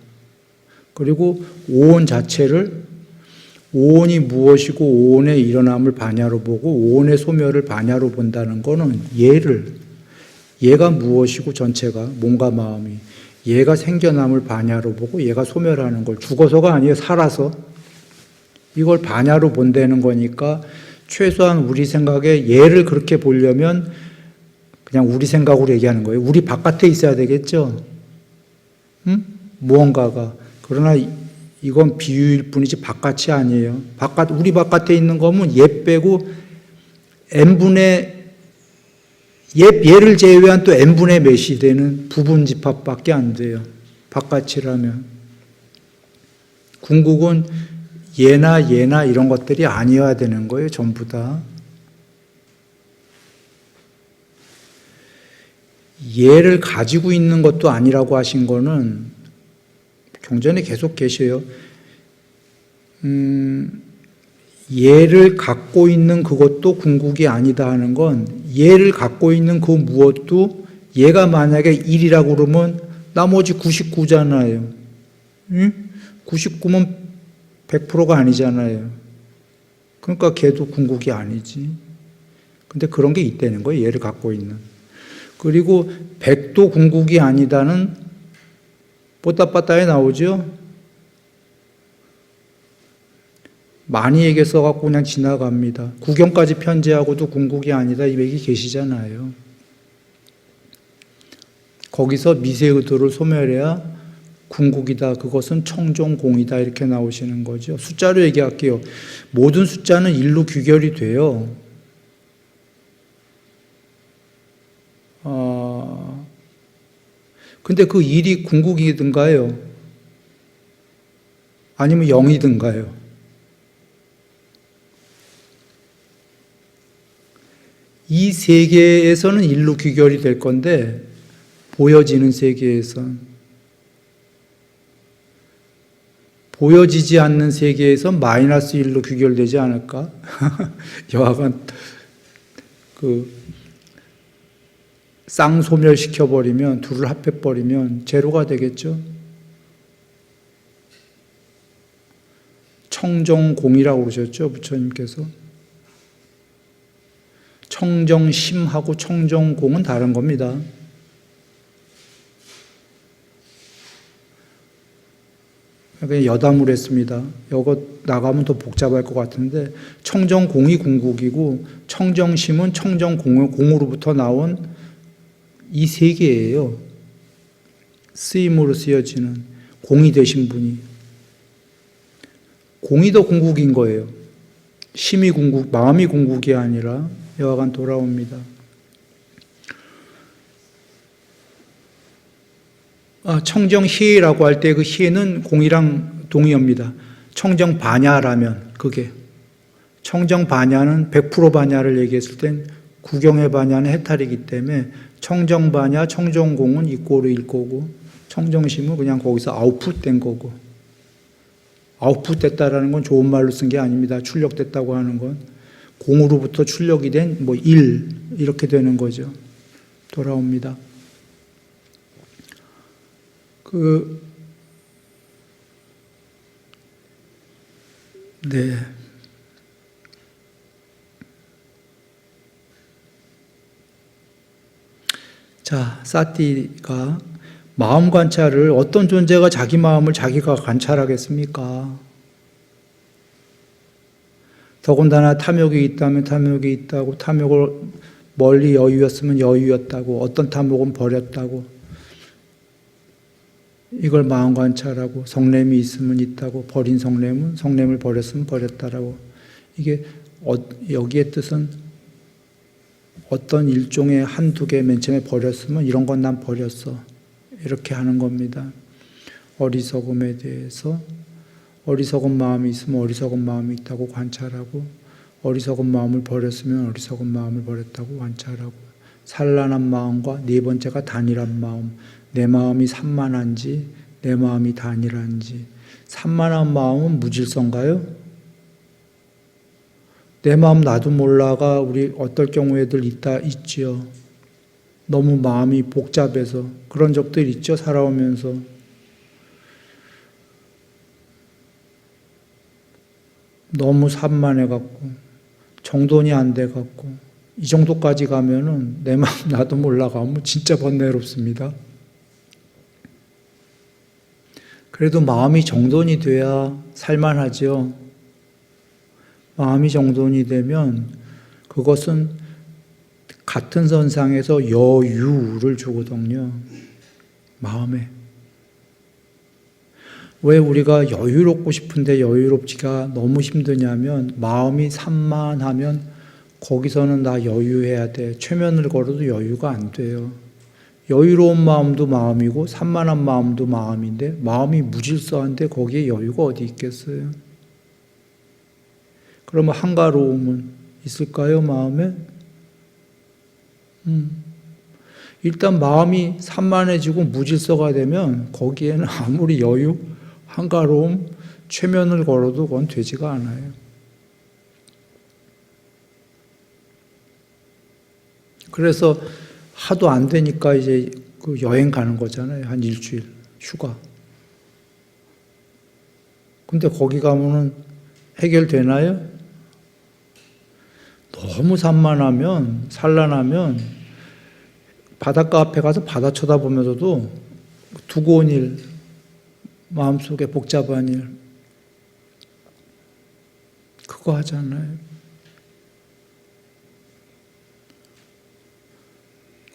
[SPEAKER 2] 그리고 오온 자체를 오온이 무엇이고 오온의 일어남을 반야로 보고 오온의 소멸을 반야로 본다는 것은 얘가 무엇이고 전체가 몸과 마음이 얘가 생겨남을 반야로 보고 얘가 소멸하는 걸 죽어서가 아니에요. 살아서. 이걸 반야로 본다는 거니까 최소한 우리 생각에 얘를 그렇게 보려면 그냥 우리 생각으로 얘기하는 거예요. 우리 바깥에 있어야 되겠죠. 무언가가. 그러나 이건 비유일 뿐이지 바깥이 아니에요. 우리 바깥에 있는 거면 얘 빼고 얘를 제외한 또 n분의 몇이 되는 부분 집합밖에 안 돼요. 바깥이라면. 궁극은 얘나 이런 것들이 아니어야 되는 거예요. 전부 다. 얘를 가지고 있는 것도 아니라고 하신 거는 경전에 계속 계셔요. 얘를 갖고 있는 그것도 궁극이 아니다 하는 건 얘를 갖고 있는 그 무엇도 얘가 만약에 1이라고 그러면 나머지 99잖아요. 99면 100%가 아니잖아요. 그러니까 걔도 궁극이 아니지. 근데 그런 게 있다는 거예요. 얘를 갖고 있는. 그리고 100도 궁극이 아니다는 뽀따빠따에 나오죠. 많이 얘기 써갖고 그냥 지나갑니다. 구경까지 편지하고도 궁극이 아니다 이 얘기 계시잖아요. 거기서 미세의도를 소멸해야 궁극이다. 그것은 청종공이다. 이렇게 나오시는 거죠. 숫자로 얘기할게요. 모든 숫자는 1로 귀결이 돼요. 근데 그 1이 궁극이든가요? 아니면 0이든가요? 이 세계에서는 1로 귀결이 될 건데 보여지는 세계에선 보여지지 않는 세계에서 마이너스 1로 귀결되지 않을까? 여하간 쌍소멸시켜버리면 둘을 합해버리면 제로가 되겠죠. 청정공이라고 그러셨죠. 부처님께서. 청정심하고 청정공은 다른 겁니다. 그냥 여담을 했습니다. 이거 나가면 더 복잡할 것 같은데 청정공이 궁극이고 청정심은 청정공으로부터 나온 이 세 개예요. 쓰임으로 쓰여지는 공이 되신 분이. 공이 더 궁극인 거예요. 심이 궁극, 마음이 궁극이 아니라 여하간 돌아옵니다. 청정희라고 할 때 그 희는 공이랑 동의어입니다. 청정반야라면 그게. 청정반야는 100% 반야를 얘기했을 땐 구경의 반야는 해탈이기 때문에 청정반야, 청정공은 이꼬르일 거고 청정심은 그냥 거기서 아웃풋된 거고 아웃풋됐다라는 건 좋은 말로 쓴 게 아닙니다. 출력됐다고 하는 건 공으로부터 출력이 된 1 이렇게 되는 거죠. 돌아옵니다. 네. 자, 사티가 마음 관찰을, 어떤 존재가 자기 마음을 자기가 관찰하겠습니까? 더군다나 탐욕이 있다면 탐욕이 있다고, 탐욕을 멀리 여유였으면 여유였다고, 어떤 탐욕은 버렸다고, 이걸 마음 관찰하고, 성냄이 있으면 있다고, 버린 성냄은 성냄을 버렸으면 버렸다라고. 이게 여기에 뜻은 어떤 일종의 한두 개 맨 처음에 버렸으면 이런 건 난 버렸어, 이렇게 하는 겁니다. 어리석음에 대해서 어리석은 마음이 있으면 어리석은 마음이 있다고 관찰하고, 어리석은 마음을 버렸으면 어리석은 마음을 버렸다고 관찰하고, 산란한 마음과 네 번째가 단일한 마음, 내 마음이 산만한지 내 마음이 단일한지. 산만한 마음은 무질서인가요? 내 마음 나도 몰라가 우리 어떨 경우에들 있지요. 너무 마음이 복잡해서 그런 적들 있죠, 살아오면서. 너무 산만해갖고 정돈이 안 돼갖고 이 정도까지 가면은 내 마음 나도 몰라가면 진짜 번뇌롭습니다. 그래도 마음이 정돈이 돼야 살만하죠. 마음이 정돈이 되면 그것은 같은 선상에서 여유를 주거든요. 마음에. 왜 우리가 여유롭고 싶은데 여유롭지가 너무 힘드냐면, 마음이 산만하면 거기서는 나 여유해야 돼, 최면을 걸어도 여유가 안 돼요. 여유로운 마음도 마음이고 산만한 마음도 마음인데, 마음이 무질서한데 거기에 여유가 어디 있겠어요? 그러면 한가로움은 있을까요, 마음에? 일단 마음이 산만해지고 무질서가 되면 거기에는 아무리 여유, 한가로움, 최면을 걸어도 그건 되지가 않아요. 그래서 하도 안 되니까 이제 그 여행 가는 거잖아요. 한 일주일 휴가. 근데 거기 가면은 해결되나요? 너무 산만하면, 산란하면 바닷가 앞에 가서 바다 쳐다보면서도 두고 온 일, 마음속에 복잡한 일, 그거 하잖아요.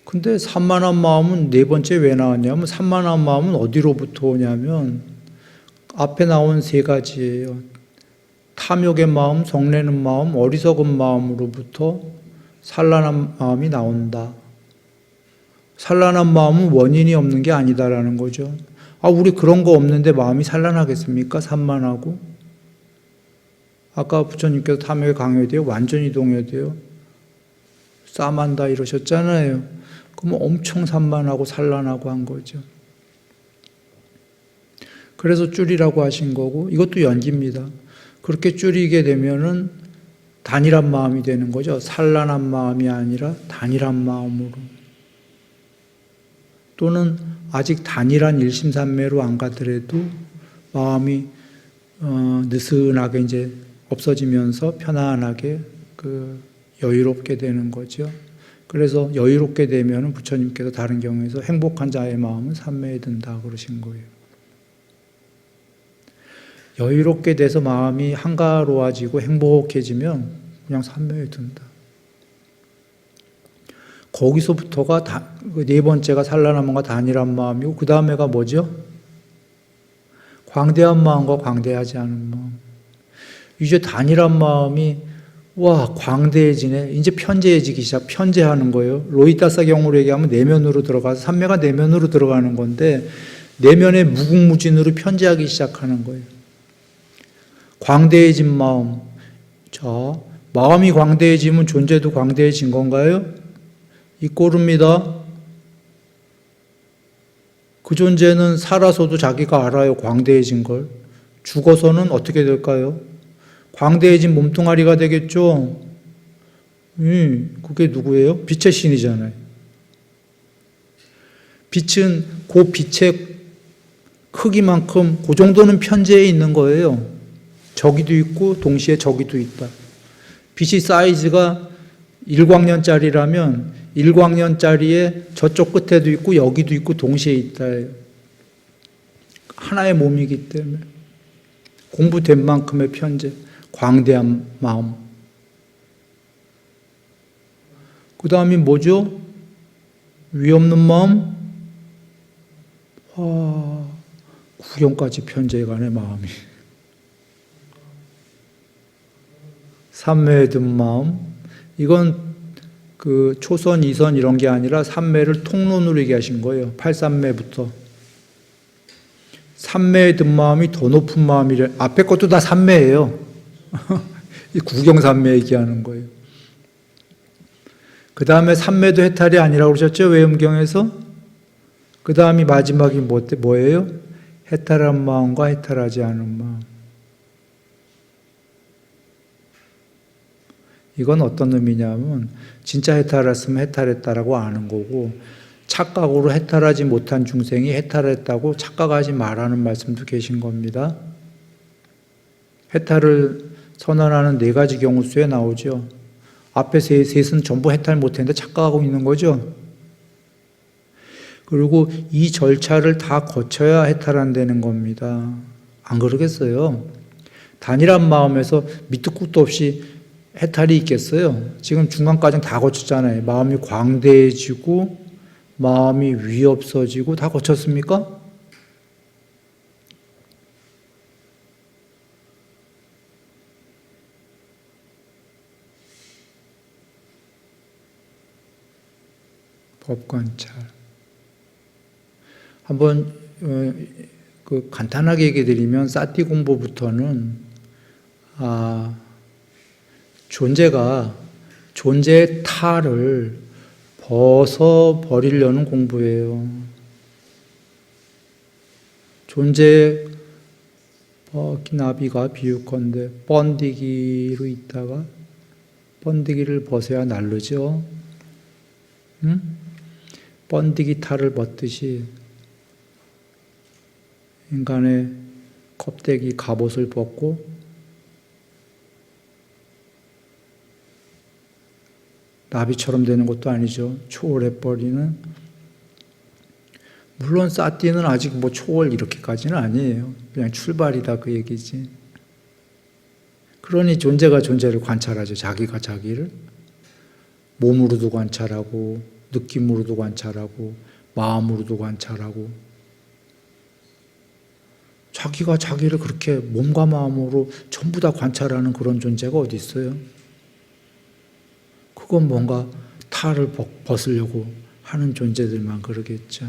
[SPEAKER 2] 근데 산만한 마음은 네 번째 왜 나왔냐면, 산만한 마음은 어디로부터 오냐면 앞에 나온 세 가지예요. 탐욕의 마음, 성내는 마음, 어리석은 마음으로부터 산란한 마음이 나온다. 산란한 마음은 원인이 없는 게 아니다라는 거죠. 우리 그런 거 없는데 마음이 산란하겠습니까? 산만하고. 아까 부처님께서 탐욕에 강요돼요. 완전히 동요돼요. 싸만다 이러셨잖아요. 그러면 엄청 산만하고 산란하고 한 거죠. 그래서 줄이라고 하신 거고, 이것도 연기입니다. 그렇게 줄이게 되면은 단일한 마음이 되는 거죠. 산란한 마음이 아니라 단일한 마음으로. 또는 아직 단일한 일심산매로 안 가더라도 마음이 느슨하게 이제 없어지면서 편안하게 여유롭게 되는 거죠. 그래서 여유롭게 되면 부처님께서 다른 경우에서 행복한 자의 마음은 산매에 든다 그러신 거예요. 여유롭게 돼서 마음이 한가로워지고 행복해지면 그냥 산매에 든다. 거기서부터가 네 번째가 산란한 마음과 단일한 마음이고, 그 다음에가 뭐죠? 광대한 마음과 광대하지 않은 마음. 이제 단일한 마음이 광대해지네. 이제 편재해지기 시작. 편재하는 거예요. 로히타사 경우로 얘기하면 내면으로 들어가서 산매가 내면으로 들어가는 건데, 내면의 무궁무진으로 편재하기 시작하는 거예요. 광대해진 마음. 자, 마음이 광대해지면 존재도 광대해진 건가요? 이 꼴입니다. 그 존재는 살아서도 자기가 알아요. 광대해진 걸. 죽어서는 어떻게 될까요? 광대해진 몸뚱아리가 되겠죠. 그게 누구예요? 빛의 신이잖아요. 빛은 그 빛의 크기만큼 그 정도는 편재에 있는 거예요. 저기도 있고 동시에 저기도 있다. 빛이 사이즈가 1광년짜리라면 1광년짜리에 저쪽 끝에도 있고 여기도 있고 동시에 있다. 하나의 몸이기 때문에 공부된 만큼의 편재, 광대한 마음. 그 다음이 뭐죠? 위 없는 마음? 구경까지 편재간의 마음이. 삼매에 든 마음. 이건 그 초선, 이선 이런 게 아니라 삼매를 통론으로 얘기하신 거예요. 8삼매부터. 삼매에 든 마음이 더 높은 마음이래. 앞에 것도 다 삼매예요. 이 구경삼매 얘기하는 거예요. 그 다음에 삼매도 해탈이 아니라고 그러셨죠? 외음경에서. 그 다음이 마지막이 뭐예요? 해탈한 마음과 해탈하지 않은 마음. 이건 어떤 의미냐면 진짜 해탈했으면 해탈했다라고 아는 거고, 착각으로 해탈하지 못한 중생이 해탈했다고 착각하지 말라는 말씀도 계신 겁니다. 해탈을 선언하는 4가지 경우수에 나오죠. 앞에 셋은 전부 해탈 못했는데 착각하고 있는 거죠. 그리고 이 절차를 다 거쳐야 해탈한다는 겁니다. 안 그러겠어요? 단일한 마음에서 밑도 끝도 없이 해탈이 있겠어요? 지금 중간까지는 다 거쳤잖아요. 마음이 광대해지고 마음이 위 없어지고 다 거쳤습니까? 법관찰. 한번 간단하게 얘기 드리면 사티 공부부터는 존재의 탈을 벗어버리려는 공부예요. 존재의 나비가 비유컨대 번디기로 있다가 번디기를 벗어야 날르죠. 응? 번디기 탈을 벗듯이 인간의 껍데기 갑옷을 벗고 나비처럼 되는 것도 아니죠. 초월해버리는. 물론 사띠는 아직 초월 이렇게까지는 아니에요. 그냥 출발이다 그 얘기지. 그러니 존재가 존재를 관찰하죠. 자기가 자기를. 몸으로도 관찰하고 느낌으로도 관찰하고 마음으로도 관찰하고. 자기가 자기를 그렇게 몸과 마음으로 전부 다 관찰하는 그런 존재가 어디 있어요? 그건 뭔가 탈을 벗으려고 하는 존재들만 그러겠죠.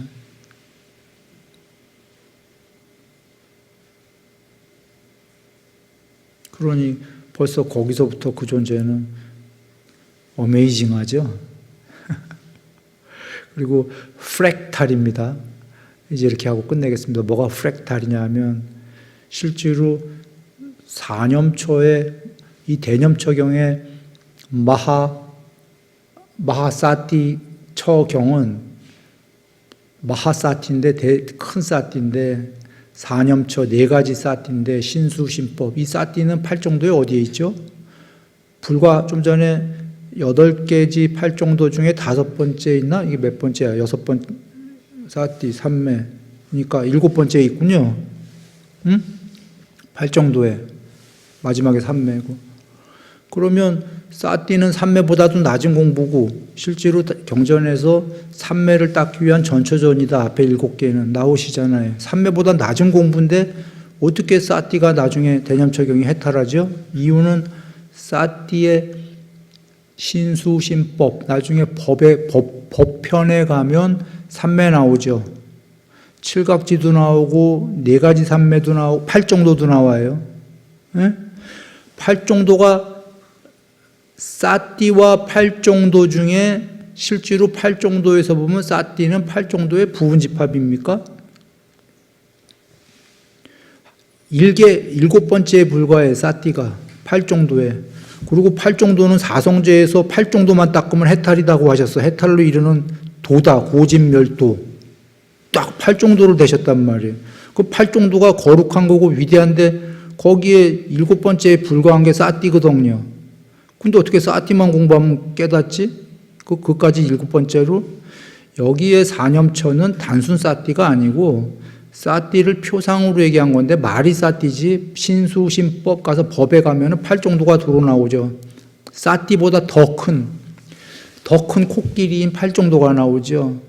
[SPEAKER 2] 그러니 벌써 거기서부터 그 존재는 어메이징하죠. 그리고 프랙탈입니다. 이제 이렇게 하고 끝내겠습니다. 뭐가 프랙탈이냐 하면 실제로 사념초의 이 대념초경의 마하사티 처경은 마하사티인데 큰 사티인데 사념처 4가지 사티인데 신수신법 이 사티는 8정도에 어디에 있죠? 불과 좀 전에 8개지 8정도 중에 5번째 있나? 이게 몇 번째야? 6번 사티 3매 그러니까 7번째에 있군요. 응? 8정도에 마지막에 3매고 그러면 사띠는 3매보다도 낮은 공부고 실제로 경전에서 3매를 닦기 위한 전초전이다. 앞에 7개는 나오시잖아요. 3매보다 낮은 공부인데 어떻게 사띠가 나중에 대념처경이 해탈하죠? 이유는 사띠의 신수신법 나중에 법편에 가면 3매 나오죠. 칠각지도 나오고 4가지 3매도 나오고 8정도도 나와요. 8정도가 사띠와 8정도 중에 실제로 8정도에서 보면 사띠는 8정도의 부분집합입니까? 7번째에 불과해 사띠가 8정도에. 그리고 8정도는 사성제에서 8정도만 닦으면 해탈이라고 하셨어. 해탈로 이르는 도다 고진멸도 딱 8정도를 되셨단 말이에요. 그 팔종도가 거룩한 거고 위대한데 거기에 7번째에 불과한 게 사띠거든요. 근데 어떻게 사띠만 공부하면 깨닫지? 그까지 7번째로 여기에 사념처는 단순 사띠가 아니고 사띠를 표상으로 얘기한 건데 말이 사띠지 신수신법 가서 법에 가면은 팔종도가 드러나오죠. 사띠보다 더 큰 코끼리인 팔종도가 나오죠.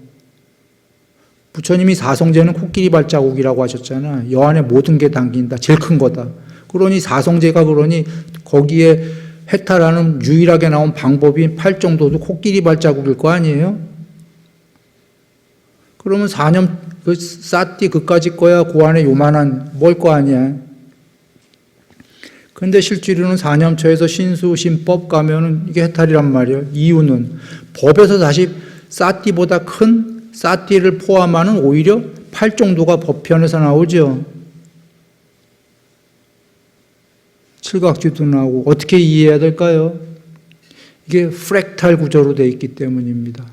[SPEAKER 2] 부처님이 사성제는 코끼리 발자국이라고 하셨잖아. 여 안에 모든 게 담긴다. 제일 큰 거다. 그러니 사성제가 그러니 거기에 해탈하는 유일하게 나온 방법인 팔정도도 코끼리 발자국일 거 아니에요? 그러면 사념, 싸띠 그까짓 거야 그 안에 요만한 뭘 거 아니야. 근데 실제로는 사념처에서 신수, 신법 가면은 이게 해탈이란 말이에요. 이유는 법에서 다시 싸띠보다 큰 싸띠를 포함하는 오히려 팔정도가 법편에서 나오죠. 칠각지도 나오고 어떻게 이해해야 될까요? 이게 프랙탈 구조로 되어 있기 때문입니다.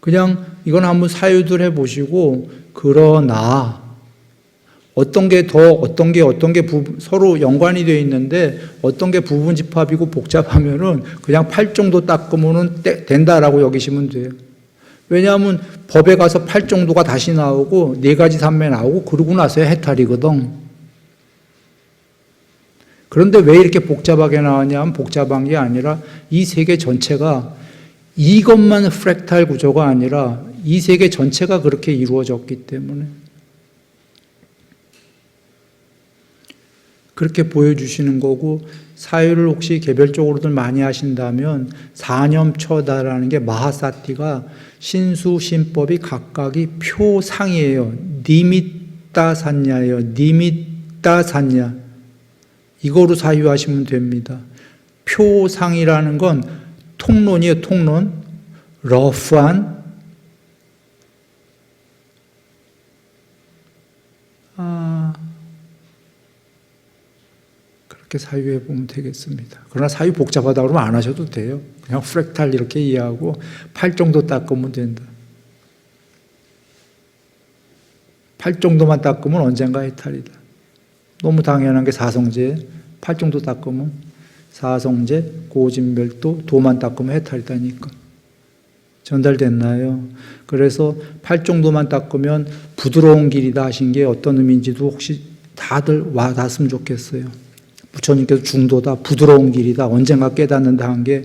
[SPEAKER 2] 그냥 이건 한번 사유들 해보시고 그러나 어떤 게 서로 연관이 되어 있는데 어떤 게 부분 집합이고 복잡하면은 그냥 팔정도 닦으면은 된다라고 여기시면 돼요. 왜냐하면 법에 가서 팔정도가 다시 나오고 4가지 삼매 나오고 그러고 나서야 해탈이거든. 그런데 왜 이렇게 복잡하게 나왔냐면 복잡한 게 아니라 이 세계 전체가 이것만 프랙탈 구조가 아니라 이 세계 전체가 그렇게 이루어졌기 때문에 그렇게 보여주시는 거고 사유를 혹시 개별적으로들 많이 하신다면 사념처다라는 게 마하사티가 신수신법이 각각이 표상이에요. 니미따산냐예요. 니미따산냐. 이거로 사유하시면 됩니다. 표상이라는 건 통론이에요. 통론. 러프한 그렇게 사유해 보면 되겠습니다. 그러나 사유 복잡하다 그러면 안 하셔도 돼요. 그냥 프랙탈 이렇게 이해하고 팔 정도 닦으면 된다. 팔 정도만 닦으면 언젠가 해탈이다. 너무 당연한 게 사성제, 팔 정도 닦으면 사성제, 고진별도, 도만 닦으면 해탈이다니까. 전달됐나요? 그래서 팔 정도만 닦으면 부드러운 길이다 하신 게 어떤 의미인지도 혹시 다들 와닿았으면 좋겠어요. 부처님께서 중도다, 부드러운 길이다, 언젠가 깨닫는다 한 게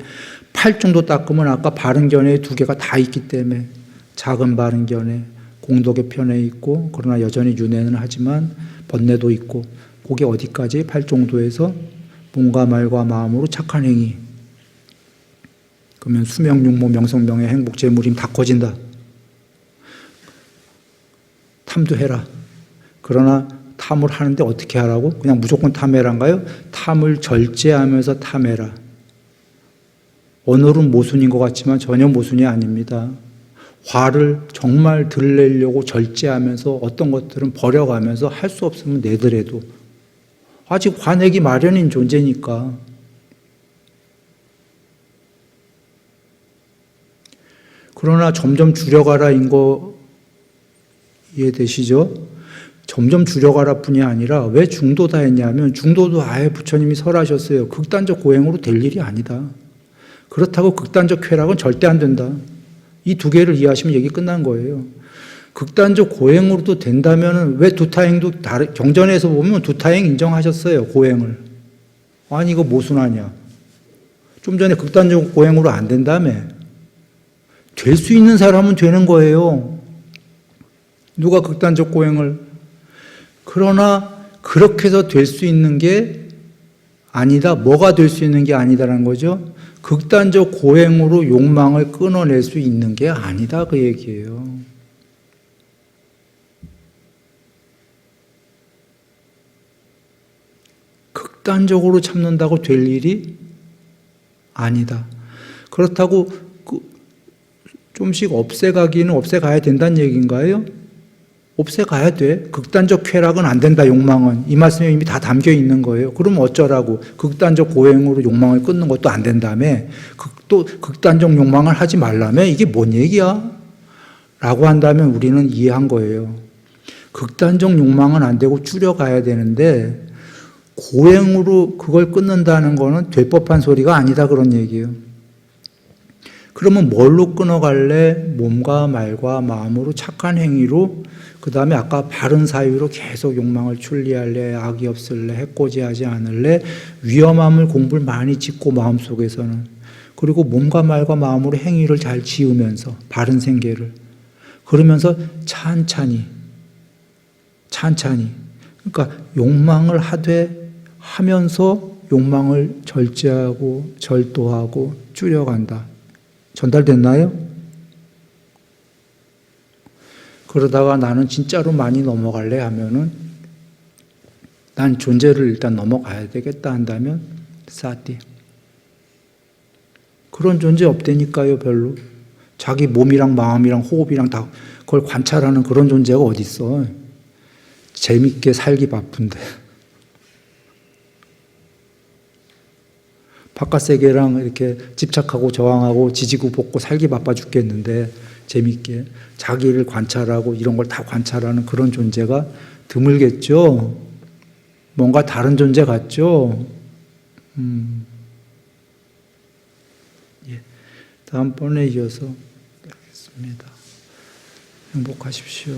[SPEAKER 2] 팔 정도 닦으면 아까 바른견해 2개가 다 있기 때문에 작은 바른견해, 공덕의 편에 있고 그러나 여전히 윤회는 하지만 번뇌도 있고 그게 어디까지? 팔 정도에서 몸과 말과 마음으로 착한 행위 그러면 수명, 육모, 명성, 명예, 행복, 재물임 다 커진다. 탐도 해라. 그러나 탐을 하는데 어떻게 하라고? 그냥 무조건 탐해란가요? 탐을 절제하면서 탐해라. 언어는 모순인 것 같지만 전혀 모순이 아닙니다. 화를 정말 덜 내려고 절제하면서 어떤 것들은 버려가면서 할 수 없으면 내더라도 아직 화내기 마련인 존재니까. 그러나 점점 줄여가라인 거 이해되시죠? 점점 줄여가라 뿐이 아니라 왜 중도다 했냐면 중도도 아예 부처님이 설하셨어요. 극단적 고행으로 될 일이 아니다. 그렇다고 극단적 쾌락은 절대 안 된다. 이 2개를 이해하시면 얘기 끝난 거예요. 극단적 고행으로도 된다면 왜 두타행도 경전에서 보면 두타행 인정하셨어요. 고행을. 아니 이거 모순하냐. 좀 전에 극단적 고행으로 안 된다며. 될 수 있는 사람은 되는 거예요. 누가 극단적 고행을. 그러나 그렇게 해서 될 수 있는 게 아니다. 뭐가 될 수 있는 게 아니다라는 거죠. 극단적 고행으로 욕망을 끊어낼 수 있는 게 아니다. 그 얘기예요. 극단적으로 참는다고 될 일이 아니다. 그렇다고 좀씩 없애가기는 없애가야 된다는 얘기인가요? 없애가야 돼. 극단적 쾌락은 안 된다, 욕망은. 이 말씀에 이미 다 담겨 있는 거예요. 그럼 어쩌라고. 극단적 고행으로 욕망을 끊는 것도 안 된다며. 또 극단적 욕망을 하지 말라며. 이게 뭔 얘기야? 라고 한다면 우리는 이해한 거예요. 극단적 욕망은 안 되고 줄여가야 되는데 고행으로 그걸 끊는다는 거는 되법한 소리가 아니다, 그런 얘기예요. 그러면 뭘로 끊어갈래? 몸과 말과 마음으로 착한 행위로, 그 다음에 아까 바른 사유로 계속 욕망을 출리할래, 악이 없을래, 해코지하지 않을래, 위험함을 공부를 많이 짓고 마음속에서는, 그리고 몸과 말과 마음으로 행위를 잘 지으면서 바른 생계를, 그러면서 찬찬히 그러니까 욕망을 하면서 욕망을 절제하고 절도하고 줄여간다. 전달됐나요? 그러다가 나는 진짜로 많이 넘어갈래 하면은 난 존재를 일단 넘어가야 되겠다 한다면 사티. 그런 존재 없다니까요, 별로. 자기 몸이랑 마음이랑 호흡이랑 다 그걸 관찰하는 그런 존재가 어디 있어. 재밌게 살기 바쁜데. 바깥 세계랑 이렇게 집착하고 저항하고 지지고 볶고 살기 바빠 죽겠는데 재밌게 자기를 관찰하고 이런 걸 다 관찰하는 그런 존재가 드물겠죠. 뭔가 다른 존재 같죠. 예. 다음번에 이어서 하겠습니다. 행복하십시오.